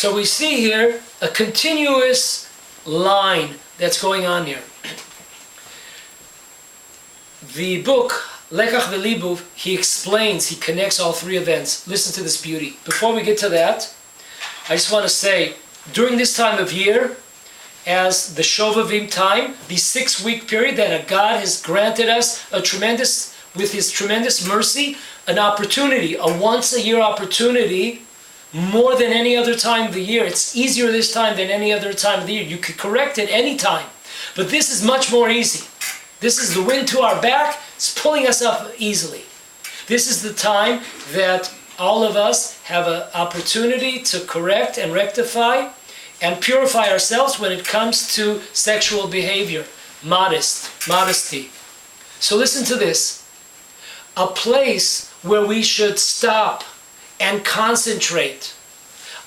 So we see here a continuous line that's going on here. The book, Lekach V'Libuv, he explains, he connects all three events. Listen to this beauty. Before we get to that, I just want to say, during this time of year, as the shovavim time, the 6-week period that God has granted us with His tremendous mercy, an opportunity, a once-a-year opportunity, more than any other time of the year. It's easier this time than any other time of the year. You could correct it any time, but this is much more easy. This is the wind to our back. It's pulling us up easily. This is the time that all of us have an opportunity to correct and rectify and purify ourselves when it comes to sexual behavior, modesty. So listen to this. A place where we should stop and concentrate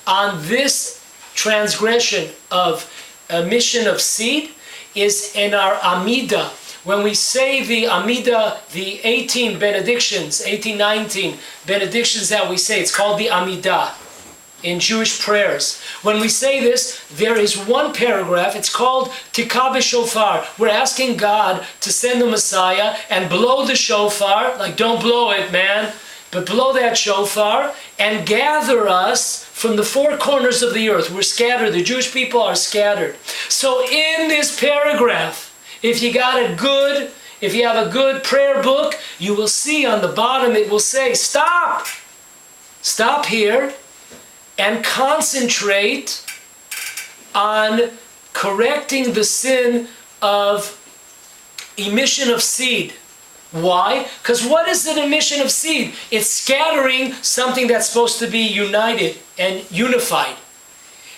on this transgression of emission of seed is in our Amida. When we say the Amida, the 19 benedictions that we say, it's called the Amidah in Jewish prayers. When we say this, there is one paragraph, it's called Tikah b'Shofar. We're asking God to send the Messiah and blow the shofar, like don't blow it, man, but blow that shofar and gather us from the four corners of the earth. We're scattered, the Jewish people are scattered. So in this paragraph, if you have a good prayer book, you will see on the bottom it will say, stop here and concentrate on correcting the sin of emission of seed. Why? Because what is an emission of seed? It's scattering something that's supposed to be united and unified.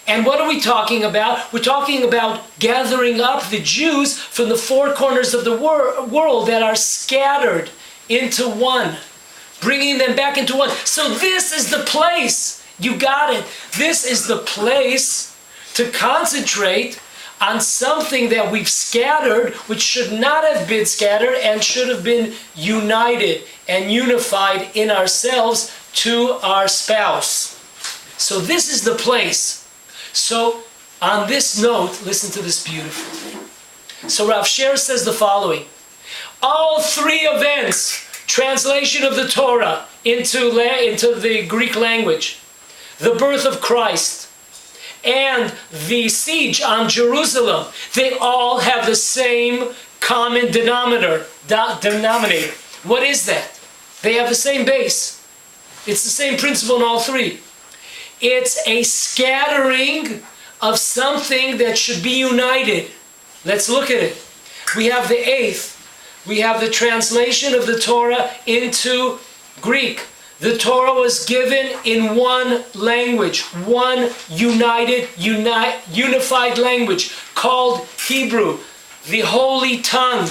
And what are we talking about? We're talking about gathering up the Jews from the four corners of the world that are scattered into one, bringing them back into one. So this is the place. You got it. This is the place to concentrate on something that we've scattered, which should not have been scattered and should have been united and unified in ourselves to our spouse. So this is the place. So on this note, listen to this beautiful thing. So Rav Richter says the following. All three events, translation of the Torah into the Greek language, the birth of Christ, and the siege on Jerusalem, they all have the same common denominator. What is that? They have the same base. It's the same principle in all three. It's a scattering of something that should be united. Let's look at it. We have the eighth. We have the translation of the Torah into Greek. The Torah was given in one language, one unified language called Hebrew, the Holy Tongue.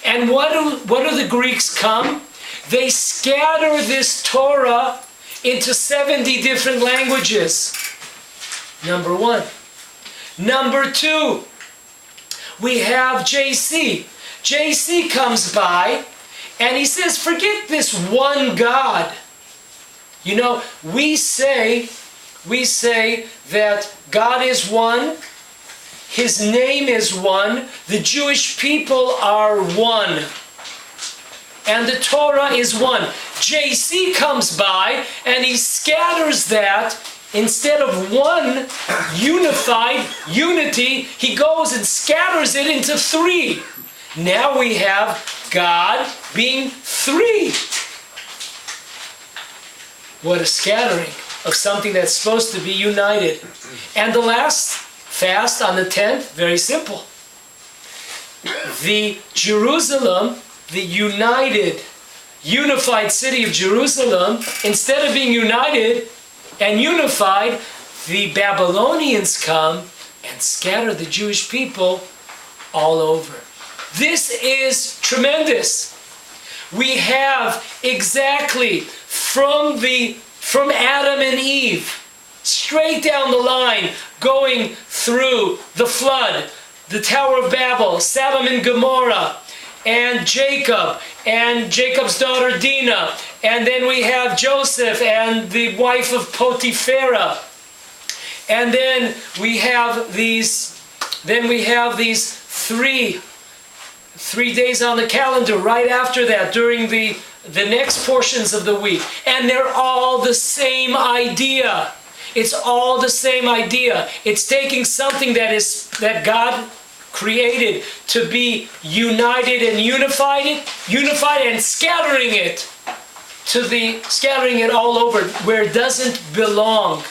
And what do the Greeks come? They scatter this Torah into 70 different languages. Number one. Number two, we have JC. JC comes by and he says, forget this one God. You know, we say that God is one, His name is one, the Jewish people are one, and the Torah is one. JC comes by and he scatters that. Instead of one unified unity, he goes and scatters it into three. Now we have God being three. What a scattering of something that's supposed to be united. And the last fast on the 10th, very simple. The Jerusalem, the unified city of Jerusalem, instead of being united and unified, the Babylonians come and scatter the Jewish people all over. This is tremendous. We have exactly from Adam and Eve, straight down the line, going through the flood, the Tower of Babel, Sodom and Gomorrah, and Jacob, and Jacob's daughter Dinah, and then we have Joseph and the wife of Potipharah, And then we have these three days on the calendar right after that during the next portions of the week. And they're all the same idea. It's all the same idea. It's taking something that God created to be united and unified and scattering it all over where it doesn't belong.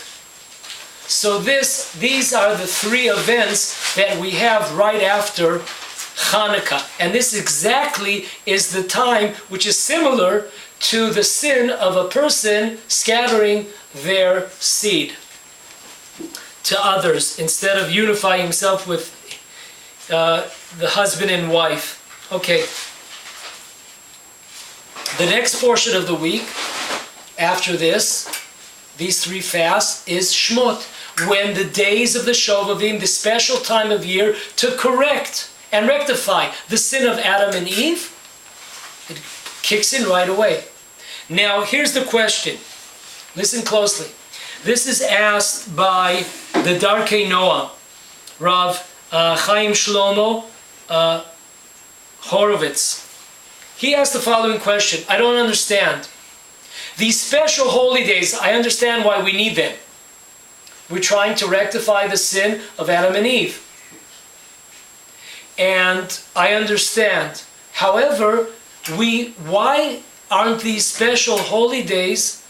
So these are the three events that we have right after Hanukkah. And this exactly is the time which is similar to the sin of a person scattering their seed to others instead of unifying himself with the husband and wife. Okay. The next portion of the week after these three fasts, is Shmot, when the days of the shovavim, the special time of year to correct and rectify the sin of Adam and Eve, it kicks in right away. Now, here's the question. Listen closely. This is asked by the Darkei Noah, Rav Chaim Shlomo Horovitz. He asked the following question. I don't understand. These special holy days, I understand why we need them. We're trying to rectify the sin of Adam and Eve. And I understand. However, why aren't these special holy days,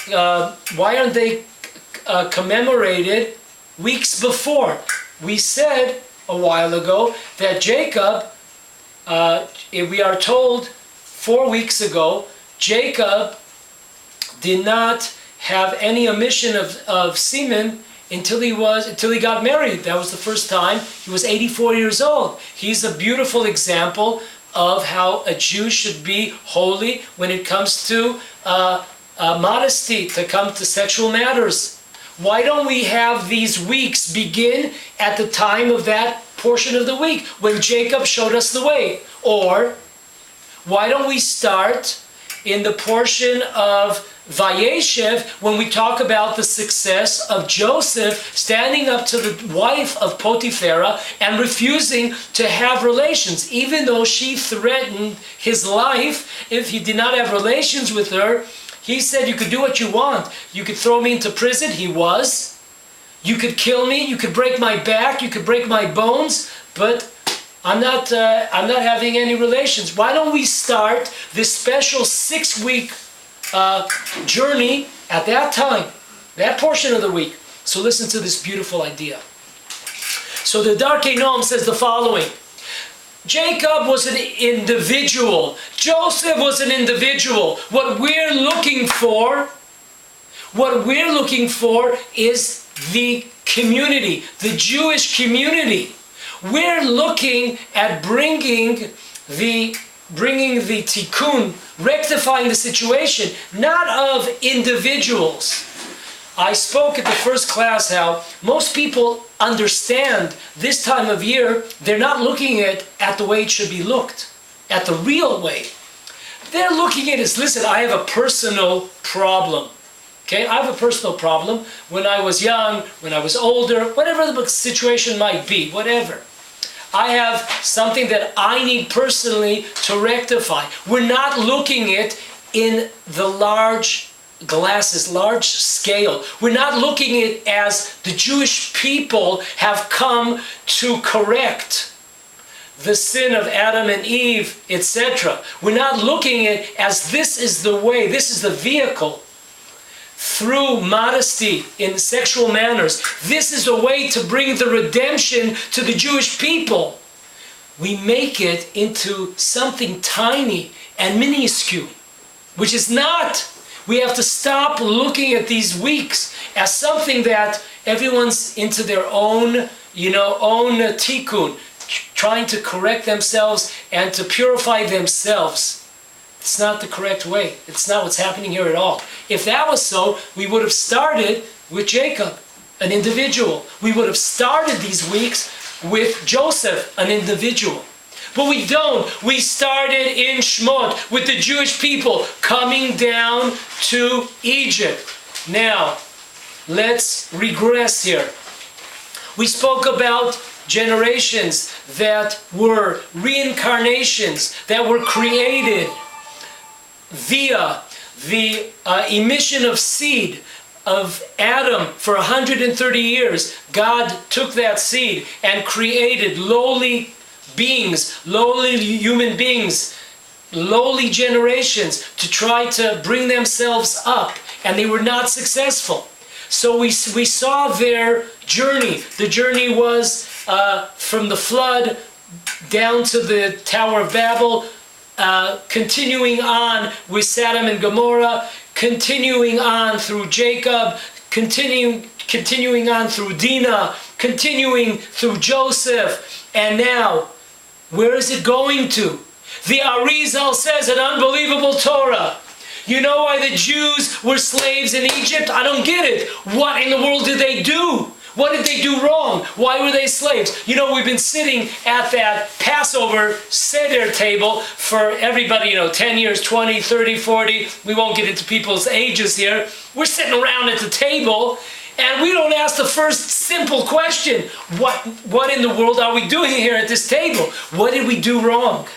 why aren't they commemorated weeks before? We said a while ago that Jacob, we are told 4 weeks ago, Jacob did not have any emission of semen until he got married. That was the first time. He was 84 years old. He's a beautiful example of how a Jew should be holy when it comes to modesty, to come to sexual matters. Why don't we have these weeks begin at the time of that portion of the week when Jacob showed us the way? Or why don't we start in the portion of Vayeshev when we talk about the success of Joseph standing up to the wife of Potiphera and refusing to have relations, even though she threatened his life if he did not have relations with her. He said, you could do what you want. You could throw me into prison. He was. You could kill me. You could break my back. You could break my bones. But I'm not having any relations. Why don't we start this special 6-week journey at that time, that portion of the week? So listen to this beautiful idea. So the Darkei Noam says the following. Jacob was an individual. Joseph was an individual. What we're looking for is the community, the Jewish community. We're looking at bringing the tikkun, rectifying the situation, not of individuals. I spoke at the first class how most people understand this time of year, they're not looking at the way it should be looked, at the real way. They're looking at it as, listen, I have a personal problem. Okay, I have a personal problem. When I was young, when I was older, whatever the situation might be, whatever. I have something that I need personally to rectify. We're not looking at it in the large glasses, large scale. We're not looking at it as the Jewish people have come to correct the sin of Adam and Eve, etc. We're not looking at it as this is the way, this is the vehicle. Through modesty in sexual manners, this is a way to bring the redemption to the Jewish people. We make it into something tiny and minuscule, which is not. We have to stop looking at these weeks as something that everyone's into their own tikkun, trying to correct themselves and to purify themselves. It's not the correct way. It's not what's happening here at all. If that was so, we would have started with Jacob, an individual. We would have started these weeks with Joseph, an individual. But we don't. We started in Shmot with the Jewish people coming down to Egypt. Now, let's regress here. We spoke about generations that were reincarnations, that were created via the emission of seed of Adam. For 130 years, God took that seed and created lowly beings, lowly human beings, lowly generations to try to bring themselves up, and they were not successful. So we saw their journey. The journey was from the flood down to the Tower of Babel, continuing on with Sodom and Gomorrah, continuing on through Jacob, continuing on through Dinah, continuing through Joseph, and now, where is it going to? The Arizal says an unbelievable Torah. You know why the Jews were slaves in Egypt? I don't get it. What in the world did they do? What did they do wrong? Why were they slaves? You know, we've been sitting at that Passover Seder table for everybody, 10 years, 20, 30, 40. We won't get into people's ages here. We're sitting around at the table, and we don't ask the first simple question. What in the world are we doing here at this table? What did we do wrong?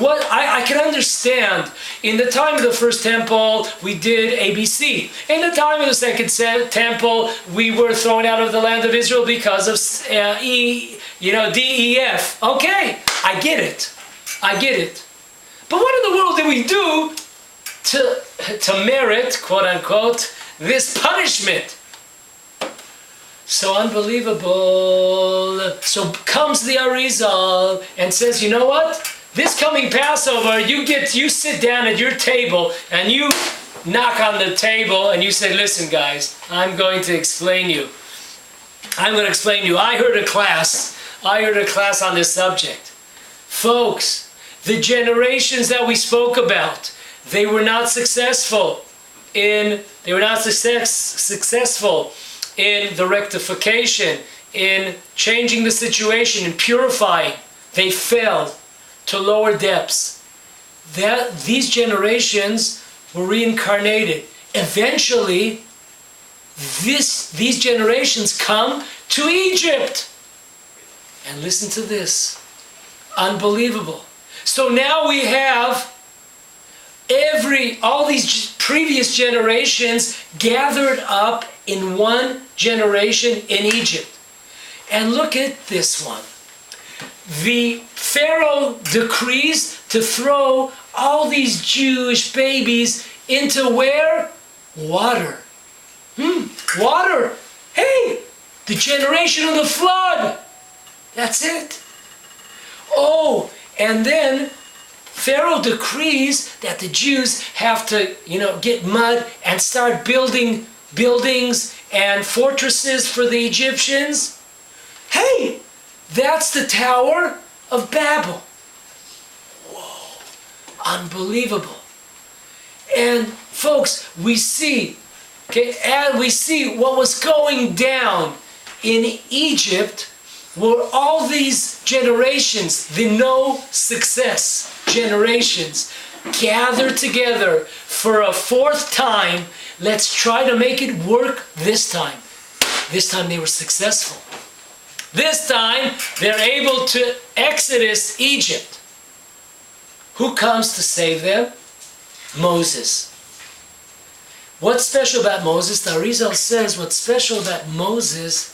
What I can understand, in the time of the first temple, we did ABC. In the time of the second temple, we were thrown out of the land of Israel because of DEF. Okay, I get it. But what in the world did we do to merit, quote unquote, this punishment? So unbelievable. So comes the Arizal and says, you know what? This coming Passover, you sit down at your table and you knock on the table and you say, listen guys, I'm going to explain you. I heard a class on this subject. Folks, the generations that we spoke about, they were not successful in the rectification, in changing the situation, in purifying. They failed to lower depths. These generations were reincarnated. Eventually, these generations come to Egypt. And listen to this. Unbelievable. So now we have all these previous generations gathered up in one generation in Egypt. And look at this one. The Pharaoh decrees to throw all these Jewish babies into where? Water. Water. Hey, the generation of the flood. That's it. Oh, and then Pharaoh decrees that the Jews have to, get mud and start building buildings and fortresses for the Egyptians. Hey, that's the Tower of Babel. Whoa, unbelievable. And folks, we see what was going down in Egypt were all these generations, the no success generations, gathered together for a fourth time. Let's try to make it work this time. This time they were successful. This time they're able to exodus Egypt. Who comes to save them? Moses. What's special about Moses? The Arizal says what's special about Moses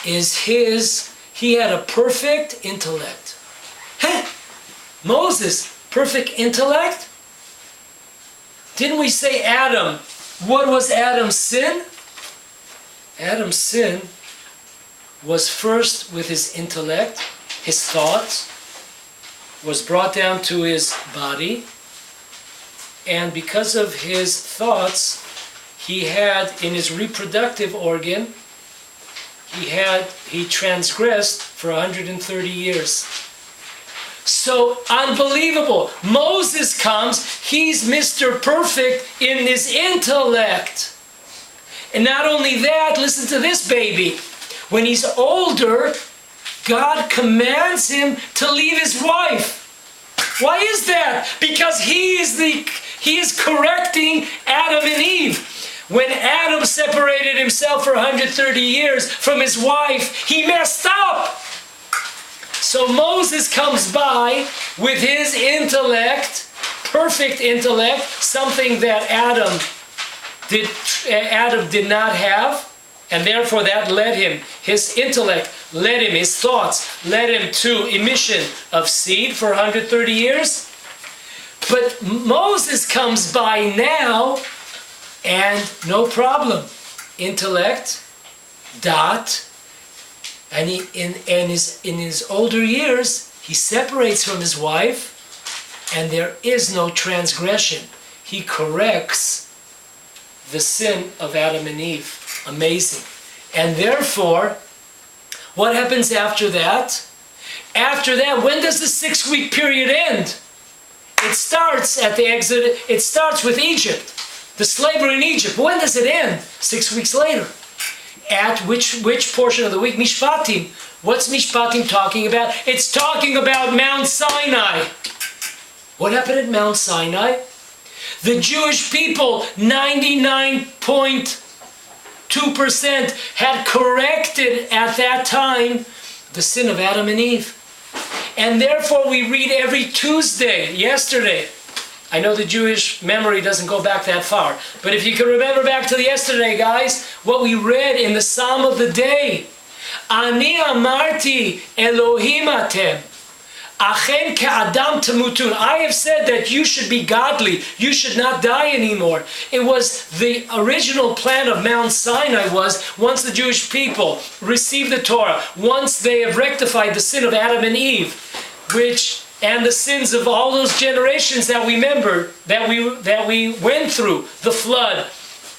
is he had a perfect intellect. Hey, Moses, perfect intellect? Didn't we say Adam? What was Adam's sin? Adam's sin was first with his intellect, his thoughts, was brought down to his body, and because of his thoughts, he had in his reproductive organ, he transgressed for 130 years. So unbelievable. Moses comes, he's Mr. Perfect in his intellect. And not only that, listen to this baby. When he's older, God commands him to leave his wife. Why is that? Because he is correcting Adam and Eve. When Adam separated himself for 130 years from his wife, he messed up. So Moses comes by with his intellect, perfect intellect, something that Adam did not have, and therefore that led him, his intellect led him, his thoughts led him to emission of seed for 130 years. But Moses comes by now, and no problem. Intellect, dot, and in his older years, he separates from his wife, and there is no transgression. He corrects the sin of Adam and Eve. Amazing. And therefore, what happens after that? After that, when does the 6-week period end? It starts at the Exodus. It starts with Egypt, the slavery in Egypt. When does it end? 6 weeks later. At which portion of the week? Mishpatim. What's Mishpatim talking about? It's talking about Mount Sinai. What happened at Mount Sinai? The Jewish people, 99.2%, had corrected at that time the sin of Adam and Eve. And therefore we read every Tuesday, yesterday. I know the Jewish memory doesn't go back that far, but if you can remember back to yesterday, guys, what we read in the Psalm of the day. Ani amarti Elohim atem. Achem ke'adam temutun. I have said that you should be godly. You should not die anymore. It was the original plan of Mount Sinai was once the Jewish people receive the Torah, once they have rectified the sin of Adam and Eve, and the sins of all those generations that we remember, that we went through, the flood,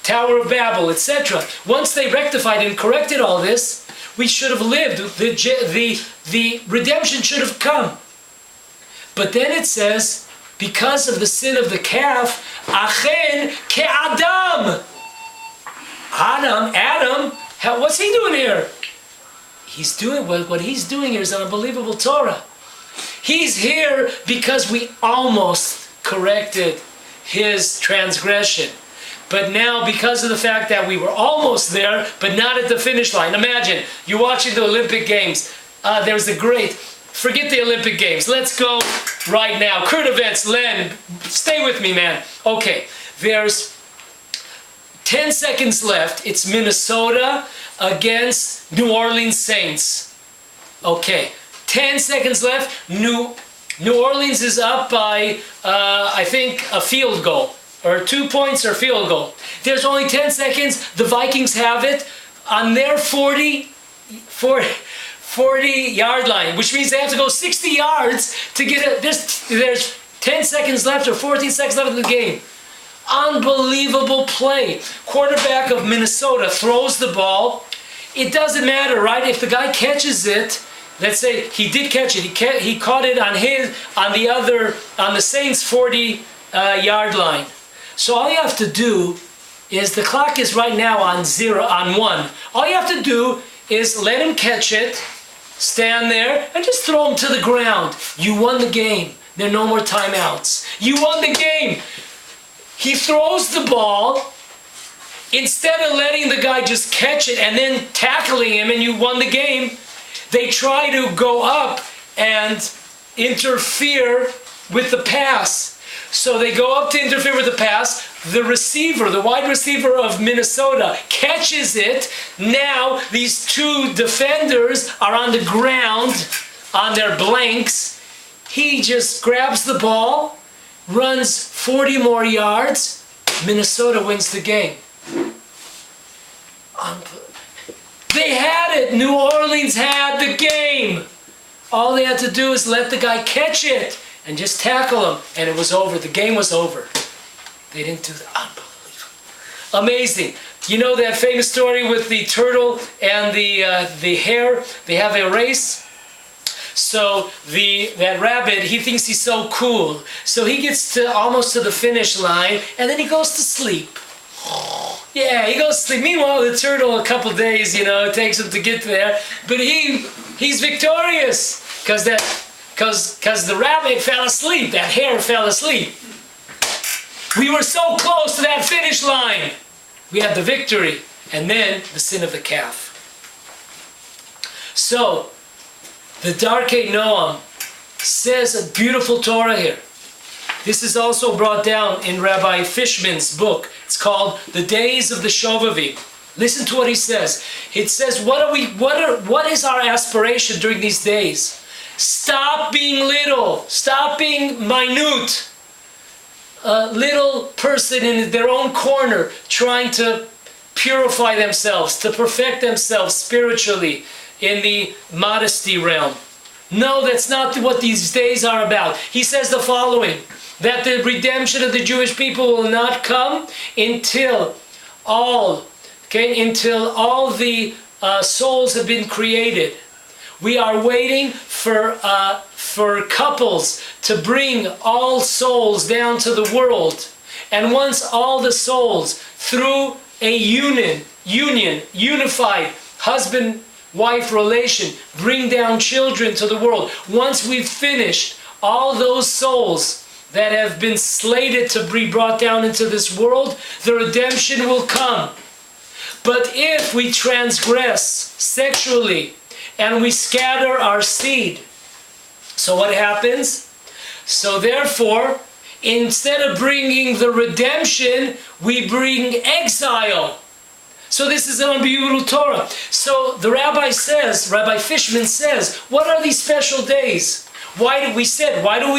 Tower of Babel, etc. Once they rectified and corrected all this, we should have lived. The redemption should have come. But then it says, because of the sin of the calf, Achen ke'adam. Adam, what's he doing here? He's doing what he's doing here is an unbelievable Torah. He's here because we almost corrected his transgression. But now, because of the fact that we were almost there, but not at the finish line. Imagine, you're watching the Olympic Games. Forget the Olympic Games. Let's go right now. Current events, Len, stay with me, man. Okay, there's 10 seconds left. It's Minnesota against New Orleans Saints. Okay, 10 seconds left. New Orleans is up by, I think, a field goal. Or 2 points or field goal. There's only 10 seconds. The Vikings have it on their 40-yard line, which means they have to go 60 yards to get it. There's 10 seconds left or 14 seconds left in the game. Unbelievable play. Quarterback of Minnesota throws the ball. It doesn't matter, right? If the guy catches it, let's say he did catch it. He caught it on the Saints' 40-yard line. So all you have to do is, the clock is right now on 1. All you have to do is let him catch it, stand there, and just throw him to the ground. You won the game. There are no more timeouts. You won the game. He throws the ball. Instead of letting the guy just catch it and then tackling him and you won the game, they try to go up and interfere with the pass. So they go up to interfere with the pass. The receiver, the wide receiver of Minnesota, catches it. Now these two defenders are on the ground on their blanks. He just grabs the ball, runs 40 more yards. Minnesota wins the game. They had it. New Orleans had the game. All they had to do is let the guy catch it and just tackle him, and it was over. The game was over. They didn't do that. Unbelievable. Amazing. You know that famous story with the turtle and the hare? They have a race. So that rabbit, he thinks he's so cool. So he gets almost to the finish line, and then he goes to sleep. Yeah, he goes to sleep. Meanwhile, the turtle, a couple days, it takes him to get there. But he's victorious because the rabbit fell asleep, that hare fell asleep. We were so close to that finish line. We had the victory, and then the sin of the calf. So, the Darkei Noam says a beautiful Torah here. This is also brought down in Rabbi Fishman's book. It's called The Days of the Shovavim. Listen to what he says. It says, what is our aspiration during these days? Stop being little. Stop being minute. A little person in their own corner trying to purify themselves, to perfect themselves spiritually in the modesty realm. No, that's not what these days are about. He says the following, that the redemption of the Jewish people will not come until all the souls have been created. We are waiting for couples to bring all souls down to the world. And once all the souls, through a unified husband-wife relation, bring down children to the world. Once we've finished all those souls that have been slated to be brought down into this world, the redemption will come. But if we transgress sexually and we scatter our seed, so what happens? So therefore, instead of bringing the redemption, we bring exile. So this is an unbelievable Torah. So the Rabbi Fishman says, what are these special days? Why do we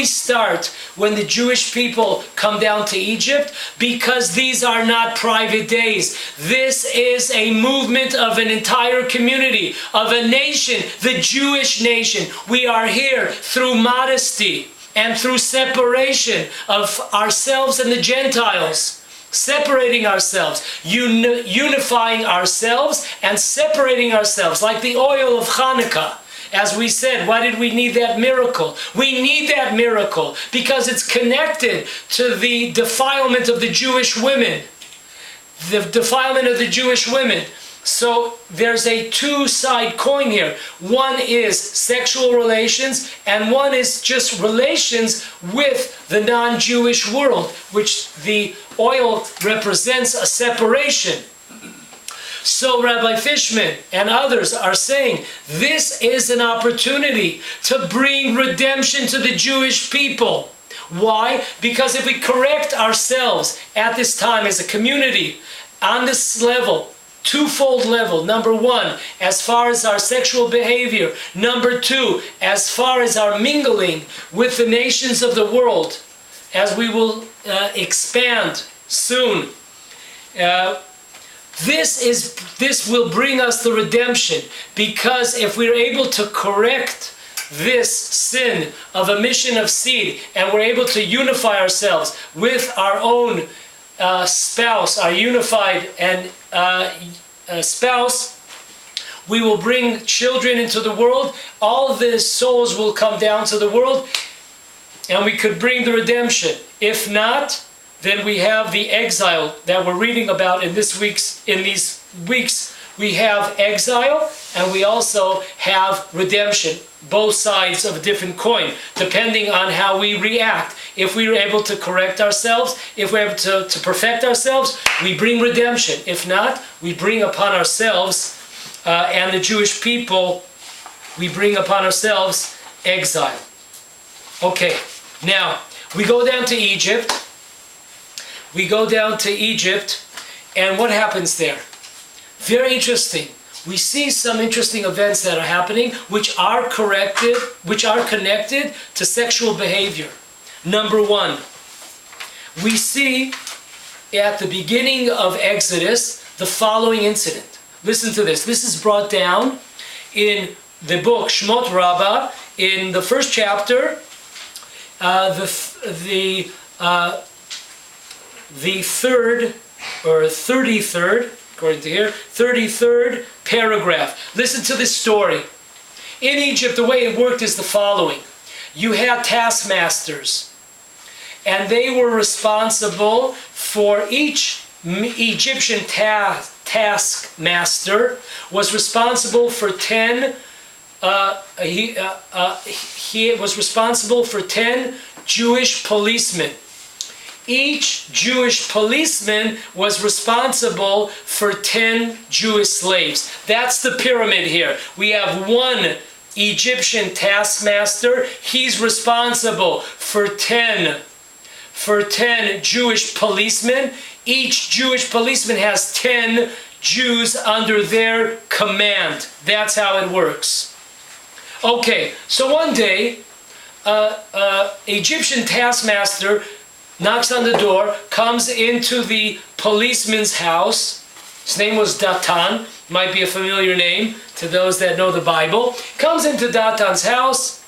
start when the Jewish people come down to Egypt? Because these are not private days. This is a movement of an entire community, of a nation, the Jewish nation. We are here through modesty and through separation of ourselves and the Gentiles. Separating ourselves, unifying ourselves and separating ourselves, like the oil of Hanukkah. As we said, why did we need that miracle? We need that miracle because it's connected to the defilement of the Jewish women. The defilement of the Jewish women. So there's a two-side coin here. One is sexual relations, and one is just relations with the non-Jewish world, which the oil represents a separation. So Rabbi Fishman and others are saying this is an opportunity to bring redemption to the Jewish people. Why? Because if we correct ourselves at this time as a community on this level, twofold level. Number one, as far as our sexual behavior. Number two, as far as our mingling with the nations of the world, as we will expand soon. This will bring us the redemption, because if we're able to correct this sin of emission of seed, and we're able to unify ourselves with our own spouse, our unified and spouse, we will bring children into the world. All of the souls will come down to the world, and we could bring the redemption. If not, then we have the exile that we're reading about in these weeks. We have exile, and we also have redemption. Both sides of a different coin, depending on how we react. If we are able to correct ourselves, if we're able to perfect ourselves, we bring redemption. If not, we bring upon ourselves, and the Jewish people, we bring upon ourselves exile. Okay, now, we go down to Egypt. And what happens there? Very interesting. We see some interesting events that are happening which are connected to sexual behavior. Number one, we see at the beginning of Exodus the following incident. Listen to this. This is brought down in the book Shmot Rabbah in the first chapter, the third or 33rd, according to here, 33rd paragraph. Listen to this story. In Egypt, the way it worked is the following. You had taskmasters, and they were responsible for each Egyptian taskmaster was responsible for 10 he was responsible for 10 Jewish policemen. each Jewish policeman was responsible for 10 Jewish slaves. That's the pyramid here. We have one Egyptian taskmaster. He's responsible for 10 Jewish policemen. Each Jewish policeman has 10 Jews under their command. That's how it works. Okay, so one day, Egyptian taskmaster knocks on the door, comes into the policeman's house. His name was Datan, might be a familiar name to those that know the Bible. Comes into Datan's house.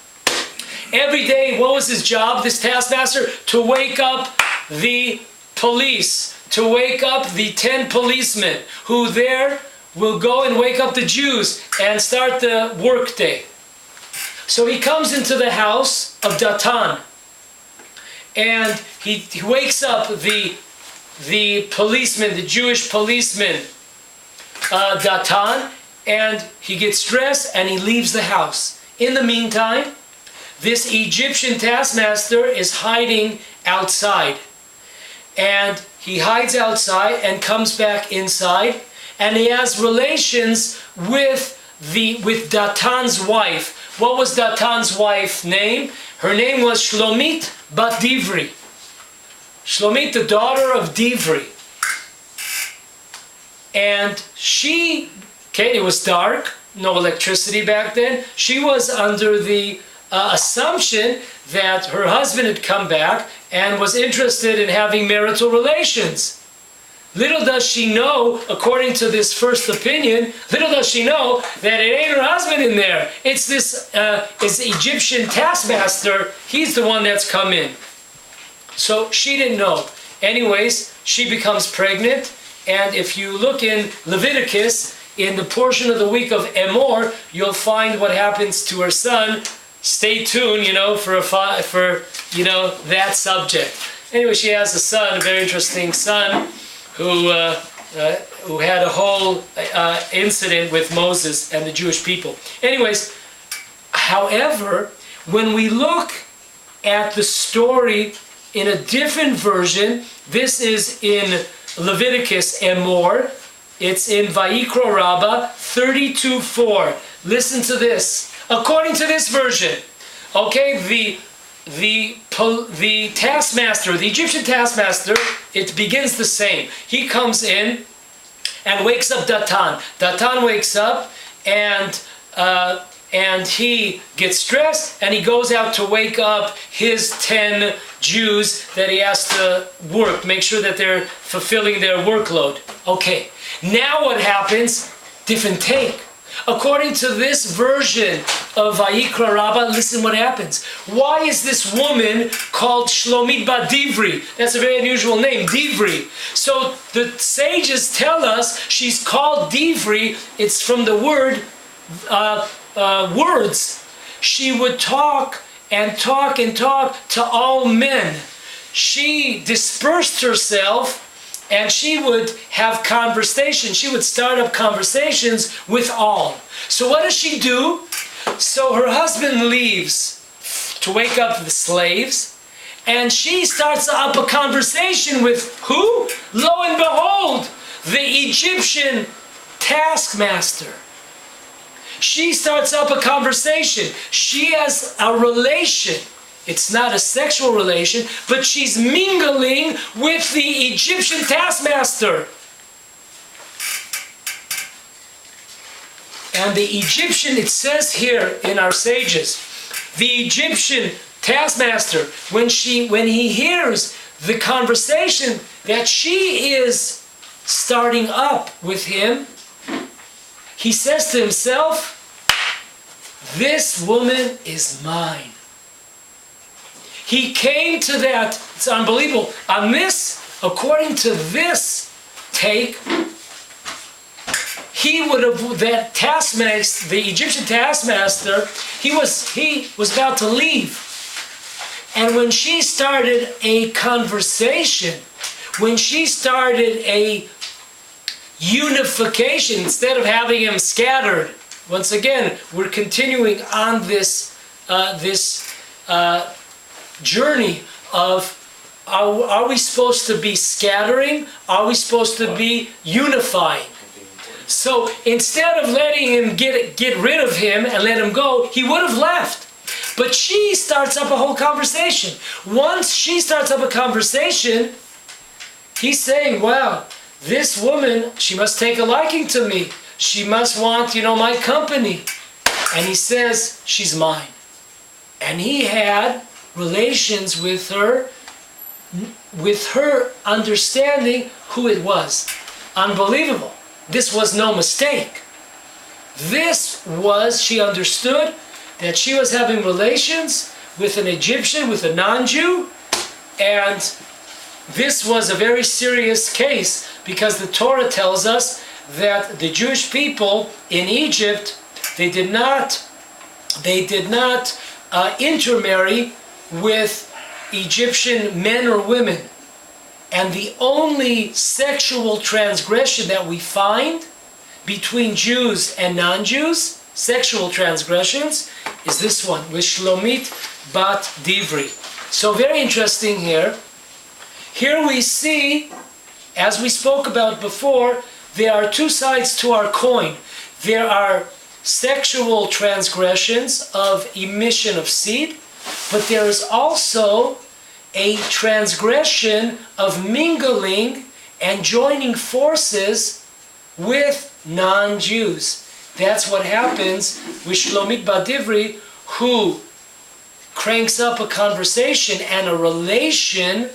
Every day, what was his job, this taskmaster? To wake up the police, to wake up the 10 policemen who there will go and wake up the Jews and start the workday. So he comes into the house of Datan, and he wakes up the policeman, the Jewish policeman, Datan, and he gets dressed and he leaves the house. In the meantime, this Egyptian taskmaster is hiding outside. And he hides outside and comes back inside, and he has relations with Datan's wife. What was Datan's wife's name? Her name was Shlomit bat Divri. Shlomit, the daughter of Divri. And she, it was dark, no electricity back then. She was under the assumption that her husband had come back and was interested in having marital relations. Little does she know, according to this first opinion, little does she know that it ain't her husband in there. It's this Egyptian taskmaster. He's the one that's come in. So she didn't know. Anyways, she becomes pregnant. And if you look in Leviticus, in the portion of the week of Emor, you'll find what happens to her son. Stay tuned, for that subject. Anyway, she has a son, a very interesting son, who had a whole incident with Moses and the Jewish people. Anyways, however, when we look at the story in a different version, this is in Leviticus Emor. It's in Vayikra Rabbah 32:4. Listen to this. According to this version, okay, the taskmaster, the Egyptian taskmaster, it begins the same. He comes in and wakes up Datan. Datan wakes up and he gets dressed and he goes out to wake up his 10 Jews that he has to work, make sure that they're fulfilling their workload. Okay, now what happens? Different take. According to this version of Vayikra Rabbah, listen what happens. Why is this woman called Shlomit bat Divri? That's a very unusual name, Divri. So the sages tell us she's called Divri. It's from the word words. She would talk and talk and talk to all men. She dispersed herself, and she would have conversations. She would start up conversations with all. So what does she do? So her husband leaves to wake up the slaves, and she starts up a conversation with who? Lo and behold, the Egyptian taskmaster. She starts up a conversation. She has a relation. It's not a sexual relation, but she's mingling with the Egyptian taskmaster. And the Egyptian, it says here in our sages, the Egyptian taskmaster, when he hears the conversation that she is starting up with him, he says to himself, "This woman is mine." He came to that, it's unbelievable. On this, according to this take, he would have, that taskmaster, the Egyptian taskmaster, he was about to leave. And when she started a conversation, when she started a unification, instead of having him scattered, once again, we're continuing on this journey of Are we supposed to be scattering? Are we supposed to be unifying? So instead of letting him get rid of him and let him go, he would have left. But she starts up a whole conversation. Once she starts up a conversation, he's saying, wow, this woman, she must take a liking to me. She must want, my company. And he says, she's mine. And he had relations with her understanding who it was. Unbelievable. This was no mistake. She understood that she was having relations with an Egyptian, with a non-Jew, and this was a very serious case because the Torah tells us that the Jewish people in Egypt, they did not intermarry with Egyptian men or women. And the only sexual transgression that we find between Jews and non-Jews, sexual transgressions, is this one, with Shlomit bat Divri. So very interesting here. Here we see, as we spoke about before, there are two sides to our coin. There are sexual transgressions of emission of seed, but there is also a transgression of mingling and joining forces with non-Jews. That's what happens with Shlomit bat Divri, who cranks up a conversation and a relation,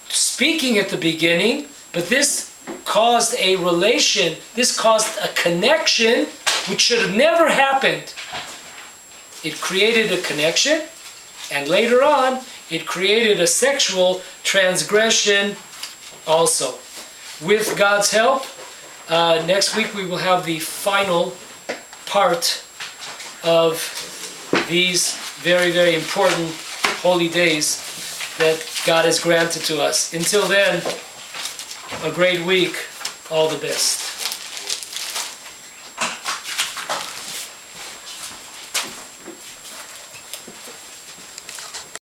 speaking at the beginning, but this caused a relation, this caused a connection which should have never happened. It created a connection, and later on, it created a sexual transgression also. With God's help, next week we will have the final part of these very, very important holy days that God has granted to us. Until then, a great week. All the best.